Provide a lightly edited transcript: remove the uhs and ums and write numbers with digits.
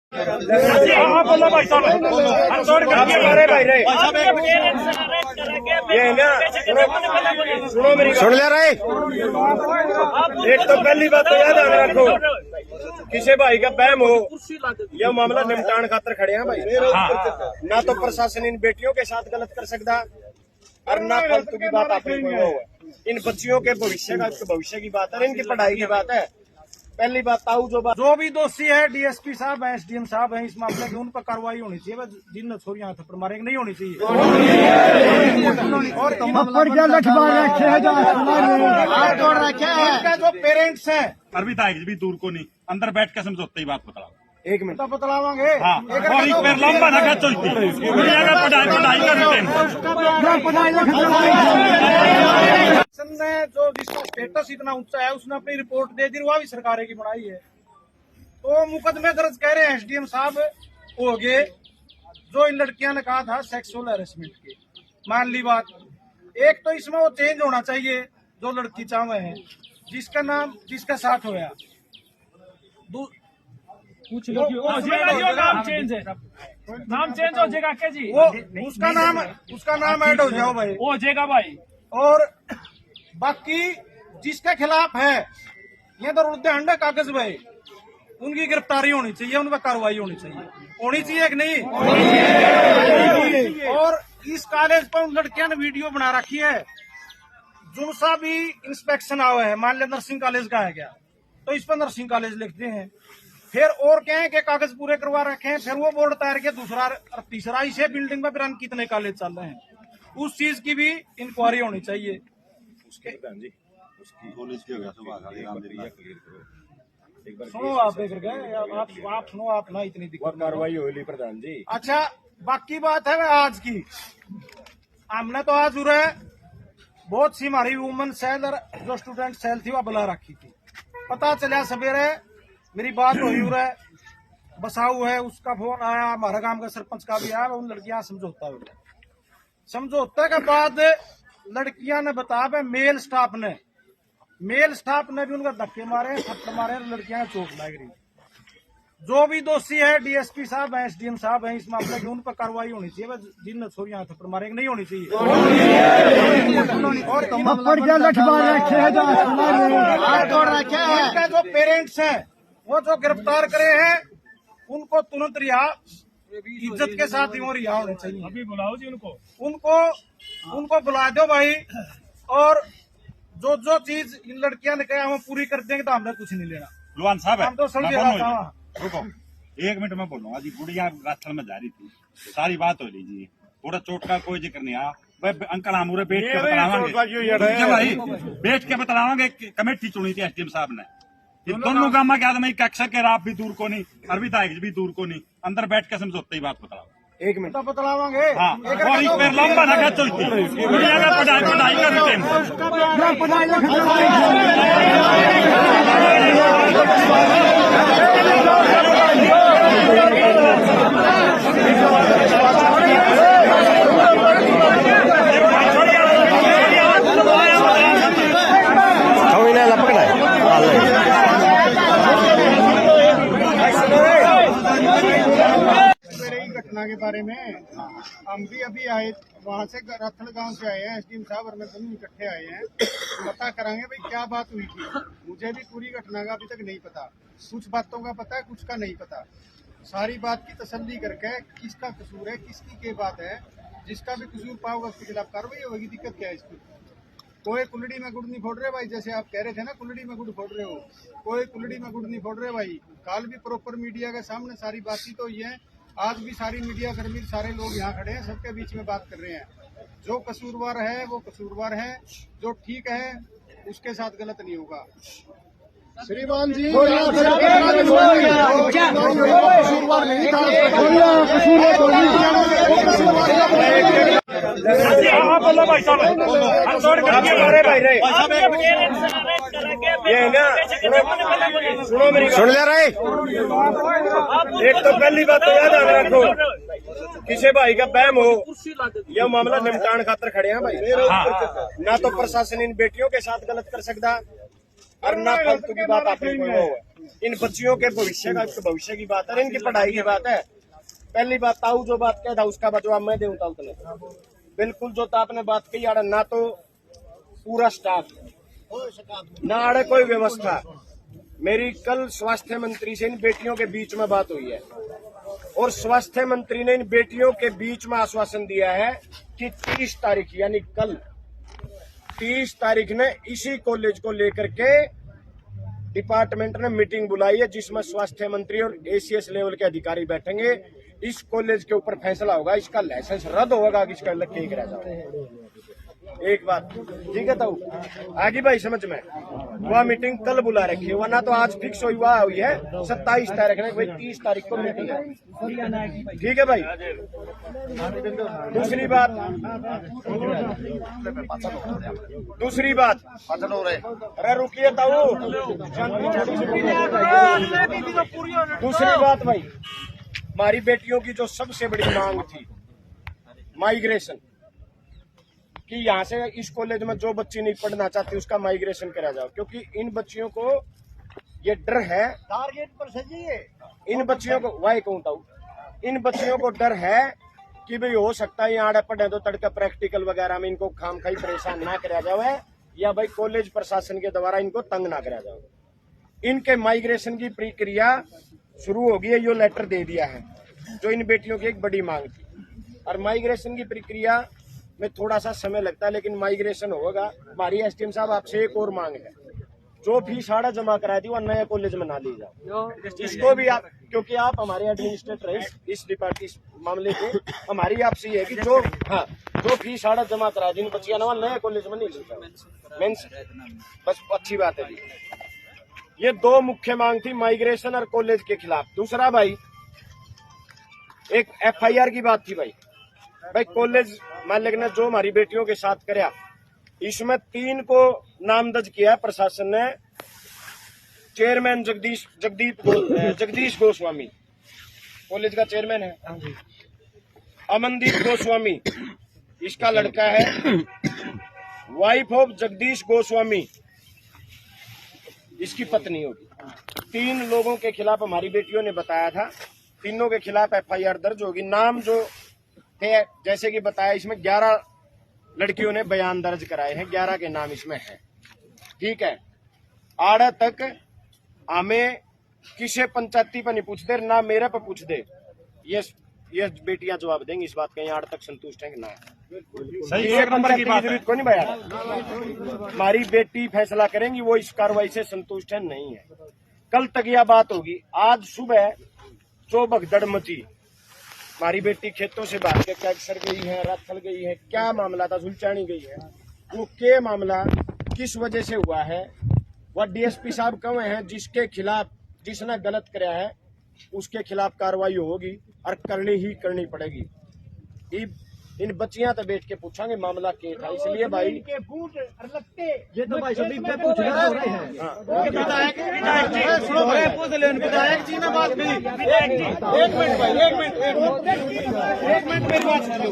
बोलो भाई साहब, ये ना सुनो मेरी सुन ले रहे। एक तो पहली बात तो याद रखो, किसी भाई का बहम हो यह मामला निपटान खातर खड़े हैं भाई। ना तो प्रशासन इन बेटियों के साथ गलत कर सकता और ना फालतू की बात आपने कोई हो। इन बच्चियों के भविष्य की बात है, इनकी पढ़ाई की बात है। पहली बात जो भी दोषी है, डीएसपी साहब है, एसडीएम साहब है, इस मामले की उन पर कार्रवाई होनी चाहिए। जिन छोरियां थप्पड़ मारेंगे नहीं होनी चाहिए। और इनका जो पेरेंट्स है अरबी ताइज भी दूर को नहीं, अंदर बैठ के समझौते ही बात बतलाओ। एक मिनट बतलावांगे। हाँ, और एक बार लंबा रखा चलती ने जो जिसका स्टेटस इतना ऊंचा है उसने अपनी रिपोर्ट दे दी, वह भी सरकार की बनाई है। तो मुकदमे दर्ज कह रहे हैं एसडीएम साहब हो गए। जो इन लड़कियां ने कहा था सेक्सुअल हैरेसमेंट के, मान ली बात। एक तो इसमें वो चेंज होना चाहिए जो लड़की चाहे है, जिसका नाम जिसका साथ होया कुछ नाम चेंज है, नाम चेंज हो जाएगा क्या जी? वो उसका नाम ऐड हो जाओ भाई, हो जाएगा भाई। और बाकी जिसके खिलाफ है ये तो रुद्दे अंडे कागज भाई, उनकी गिरफ्तारी होनी चाहिए, उन पर कार्रवाई होनी चाहिए कि नहीं? और इस कॉलेज पर उन लड़कियां ने वीडियो बना रखी है। जो सा भी इंस्पेक्शन आया है, मान लिया नर्सिंग कॉलेज का है क्या, तो इस पर नर्सिंग कॉलेज लिखते हैं। फिर और क्या है कि कागज पूरे करवा रखे हैं, फिर वो बोर्ड तैयार किया दूसरा और तीसरा। इसे बिल्डिंग में फिर कितने कॉलेज चल रहे हैं, उस चीज की भी इंक्वायरी होनी चाहिए। सुनो आप आप सुनो, आप ना इतनी दिक्कत कार्रवाई होगी प्रधान जी। अच्छा, बाकी बात है आज की। हमने तो आज उरे बहुत सी हमारी वुमेन सेल और जो स्टूडेंट सेल थी वह बुला रखी थी। पता चला सवेरे मेरी बात हुई उरे बसाऊ है, उसका फोन आया, हमारा गांव का सरपंच का भी आया। उन लड़कियां समझौते के बाद लड़कियां ने बताया मेल स्टाफ ने भी उनका धक्के मारे, थप्पड़ मारे, लड़कियां चोट लग रही। जो भी दोषी है, डीएसपी साहब है, एसडीएम साहब है, इस मामले की उन पर कार्रवाई होनी चाहिए। जिन छोरियां थप्पड़ मारेंगे नहीं होनी चाहिए। और इनका जो पेरेंट्स है वो जो गिरफ्तार करे हैं उनको तुरंत रिहा, इज्जत के साथ ही वो रिहा होने चाहिए। अभी बुलाओ जी उनको बुला दो भाई। और जो चीज इन लड़कियां ने कहा हम पूरी कर देंगे तो हमने कुछ नहीं लेना। लुआन साहब हम तो समझे रुको 1 मिनट में बोलूंगा जी। गुड़िया रास्ते में जा रही थी, सारी बात हो लीजिए, थोड़ा चोट का कोई जिक्र नहीं आया। अंकल हम बैठ के बतलावांगे, बैठ के बतलावांगे। कमेटी चुनी थी एसडीएम साहब ने, दोनों गांव के आदमी कक्षा के रात भी दूर को नहीं, अरबी ताइज भी दूर को नहीं, अंदर बैठ के समझौते ही बात बतलाओ। एक मिनट बतलावांगे। हाँ, और एक बार लंबा रखा चलती गुड़िया का पढ़ाई घटना के बारे में हम भी अभी आए, वहाँ से रथड़ गांव से आए हैं। एसडीएम साहब और मैं दोनों इकट्ठे आए हैं, पता करांगे भाई क्या बात हुई थी। मुझे भी पूरी घटना का अभी तक नहीं पता, कुछ बातों का पता है, कुछ का नहीं पता। सारी बात की तसल्ली करके किसका कसूर है, किसकी क्या बात है, जिसका भी कसूर पाओगे उसके खिलाफ कार्रवाई होगी। दिक्कत क्या है इसकी? कोई कुल्लड़ी में गुड़ नहीं फोड़ रहे भाई, जैसे आप कह रहे थे ना कुल्लड़ी में गुड़ फोड़ रहे हो, कोई कुल्लड़ी में गुड़ नहीं फोड़ रहे भाई। कल भी प्रॉपर मीडिया के सामने सारी बातचीत हुई है, आज भी सारी मीडिया कर्मी सारे लोग यहाँ खड़े हैं, सबके बीच में बात कर रहे हैं। जो कसूरवार है वो कसूरवार है, जो ठीक है उसके साथ गलत नहीं होगा। श्रीमान जी बोलो भाई साहब, ये ना सुनो मेरी सुन ले रहे। एक तो पहली बात तो याद रखो, किसी भाई का बहम हो यह मामला निपटान खातर खड़े हैं भाई। ना तो प्रशासन इन बेटियों के साथ गलत कर सकता और ना फालतू की बात आपने कोई वो है। इन बच्चियों के भविष्य की बात है, इनकी पढ़ाई की बात है। पहली बात ताऊ जो बात कह था उसका जवाब मैं दूं ताऊ तले बिल्कुल जो आपने बात कही आड़े ना तो पूरा स्टाफ ना आड़े कोई व्यवस्था। मेरी कल स्वास्थ्य मंत्री से इन बेटियों के बीच में बात हुई है और स्वास्थ्य मंत्री ने इन बेटियों के बीच में आश्वासन दिया है कि 30 तारीख यानी कल 30 तारीख ने इसी कॉलेज को लेकर के डिपार्टमेंट ने मीटिंग बुलाई है जिसमें स्वास्थ्य मंत्री और एसीएस लेवल के अधिकारी बैठेंगे। इस कॉलेज के ऊपर फैसला होगा, इसका लाइसेंस रद्द होगा कि इसका लग के रह जाओ। एक बात ठीक है तो आगे भाई समझ में वह मीटिंग कल बुला रखी है, वरना तो आज फिक्स हुई है 27 तारीख में, भाई 30 तारीख को मीटिंग है। ठीक है भाई। दूसरी बात अरे रुकिए ताऊ। दूसरी बात भाई, हमारी बेटियों की जो सबसे बड़ी मांग थी माइग्रेशन कि यहाँ से इस कॉलेज में जो बच्ची नहीं पढ़ना चाहती उसका माइग्रेशन करा जाओ, क्योंकि इन बच्चियों को ये डर है, टारगेट पर सजिए इन बच्चियों को वाई कहता हूँ, इन बच्चियों को डर है कि भाई हो सकता है यहाँ पढ़े तो तड़का प्रैक्टिकल वगैरह में इनको खाम खाई परेशान ना करा जाए या भाई कॉलेज प्रशासन के द्वारा इनको तंग ना करा जाए। इनके माइग्रेशन की प्रक्रिया शुरू होगी है, यो लेटर दे दिया है जो इन बेटियों की एक बड़ी मांग थी। और माइग्रेशन की प्रक्रिया में थोड़ा सा समय लगता है लेकिन माइग्रेशन होगा। हमारी एसडीएम साहब आपसे एक और मांग है, जो फीस आड़ा जमा करा दी वो नए कॉलेज में ना ली जाओ, इसको भी आप, क्योंकि आप हमारे एडमिनिस्ट्रेटर हैं इस डिपार्टमेंट मामले के, हमारी आपसे ये है कि जो फीस आड़ा जमा करा दी बच्चियां ना नए कॉलेज में नहीं ली जाओ। मीन्स बस अच्छी बात है जी। ये दो मुख्य मांग थी, माइग्रेशन और कॉलेज के खिलाफ। दूसरा भाई एक एफआईआर की बात थी भाई कॉलेज मालिक ने जो हमारी बेटियों के साथ कराया इसमें 3 को नामदर्ज किया प्रशासन ने। चेयरमैन जगदीश गोस्वामी कॉलेज का चेयरमैन है, अमनदीप गोस्वामी इसका लड़का है, वाइफ ऑफ जगदीश गोस्वामी इसकी पत्नी होगी। 3 लोगों के खिलाफ हमारी बेटियों ने बताया था, तीनों के खिलाफ एफआईआर दर्ज होगी। नाम जो थे जैसे कि बताया इसमें 11 लड़कियों ने बयान दर्ज कराए हैं, 11 के नाम इसमें हैं। ठीक है, आड़ा तक हमें किसे पंचायती पर नहीं पूछते ना मेरे पर पूछ दे, ये बेटियां जवाब देंगी इस बात का, आड़ तक संतुष्ट है कि ना सही एक नंबर की बात है। को नहीं बयान हमारी बेटी फैसला करेंगी वो इस कार्रवाई से संतुष्ट है नहीं है। कल तक यह बात होगी। आज सुबह जो भगदड़ मची, हमारी बेटी खेतों से भाग के कैक्सर गई है, रथल गई है, क्या मामला था, सुलचानी गई है, वो क्या मामला किस वजह से हुआ है, वह डीएसपी साहब कहे हैं जिसके खिलाफ जिसने गलत कराया है उसके खिलाफ कार्रवाई होगी और करनी पड़ेगी। इन बच्चियां तो बैठ के पूछांगे मामला क्या था, इसलिए भाई के बूट और लगते ये तो भाई सभी पे पूछ रहे हैं। विधायक जी ने बात करी, एक मिनट मेरी बात सुनो।